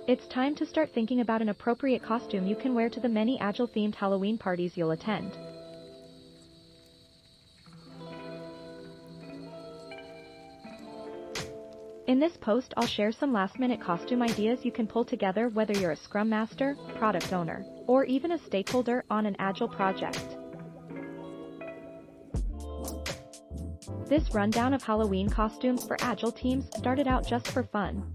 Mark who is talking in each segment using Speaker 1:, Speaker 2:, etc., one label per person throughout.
Speaker 1: It's time to start thinking about an appropriate costume you can wear to the many Agile-themed Halloween parties you'll attend. In this post, I'll share some last-minute costume ideas you can pull together whether you're a Scrum Master, product owner, or even a stakeholder on an Agile project. This rundown of Halloween costumes for Agile teams started out just for fun.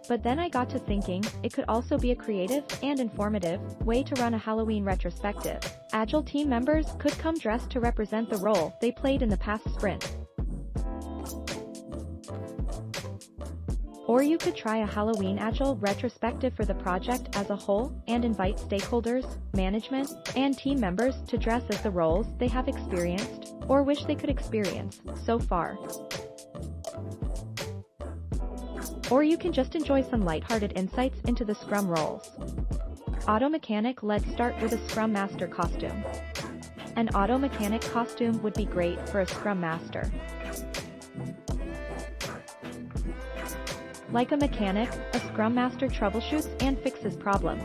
Speaker 1: But then I got to thinking, it could also be a creative and informative way to run a Halloween retrospective. Agile team members could come dressed to represent the role they played in the past sprint. Or you could try a Halloween Agile retrospective for the project as a whole and invite stakeholders, management, and team members to dress as the roles they have experienced or wish they could experience so far. Or you can just enjoy some lighthearted insights into the Scrum roles. Auto Mechanic. Let's start with a Scrum Master costume. An Auto Mechanic costume would be great for a Scrum Master. Like a mechanic, a Scrum Master troubleshoots and fixes problems.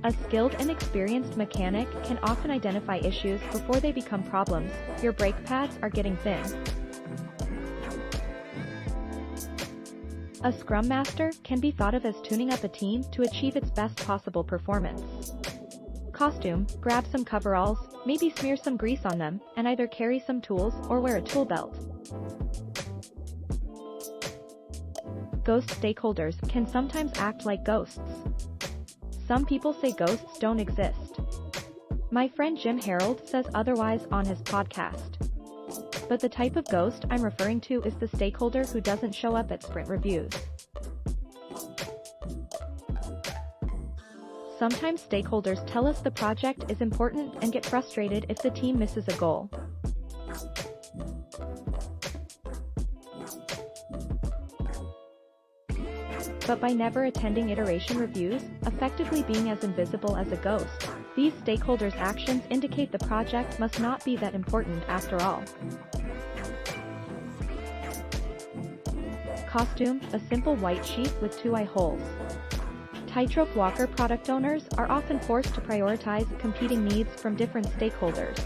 Speaker 1: A skilled and experienced mechanic can often identify issues before they become problems. Your brake pads are getting thin. A Scrum Master can be thought of as tuning up a team to achieve its best possible performance. Costume. Grab some coveralls, maybe smear some grease on them, and either carry some tools or wear a tool belt. Ghost stakeholders can sometimes act like ghosts. Some people say ghosts don't exist. My friend Jim Harold says otherwise on his podcast. But the type of ghost I'm referring to is the stakeholder who doesn't show up at sprint reviews. Sometimes stakeholders tell us the project is important and get frustrated if the team misses a goal. But by never attending iteration reviews, effectively being as invisible as a ghost, these stakeholders' actions indicate the project must not be that important after all. Costume. A simple white sheet with 2 eye holes. Tightrope walker. Product owners are often forced to prioritize competing needs from different stakeholders.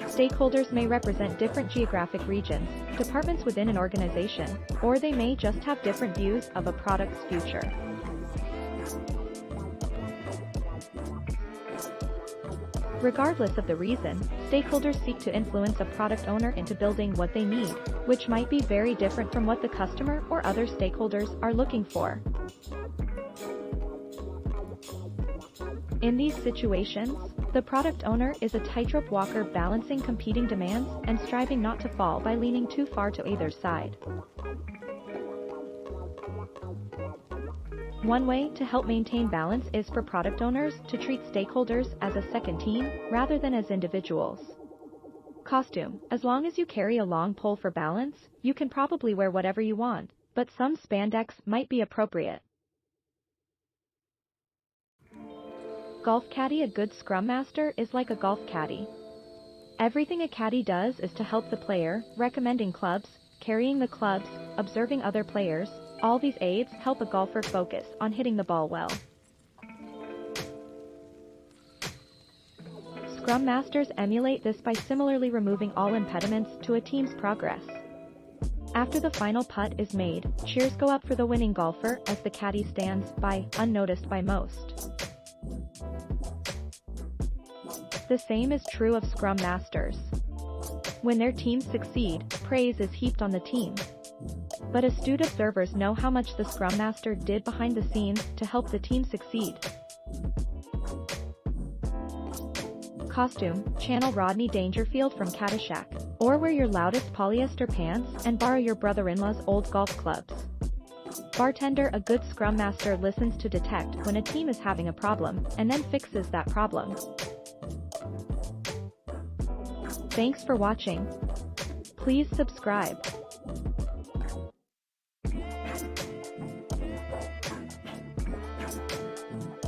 Speaker 1: Stakeholders may represent different geographic regions, departments within an organization, or they may just have different views of a product's future. Regardless of the reason, stakeholders seek to influence a product owner into building what they need, which might be very different from what the customer or other stakeholders are looking for. In these situations, the product owner is a tightrope walker balancing competing demands and striving not to fall by leaning too far to either side. One way to help maintain balance is for product owners to treat stakeholders as a second team rather than as individuals. Costume. As long as you carry a long pole for balance, you can probably wear whatever you want, but some spandex might be appropriate. Golf caddy. A good Scrum Master is like a golf caddy. Everything a caddy does is to help the player, recommending clubs, carrying the clubs, observing other players. All these aids help a golfer focus on hitting the ball well. Scrum Masters emulate this by similarly removing all impediments to a team's progress. After the final putt is made, cheers go up for the winning golfer as the caddy stands by, unnoticed by most. The same is true of Scrum Masters. When their teams succeed, praise is heaped on the team. But astute observers know how much the Scrum Master did behind the scenes to help the team succeed. Costume. Channel Rodney Dangerfield from Caddyshack, or wear your loudest polyester pants and borrow your brother-in-law's old golf clubs. Bartender. A good Scrum Master listens to detect when a team is having a problem, and then fixes that problem. Thanks for watching. Please subscribe.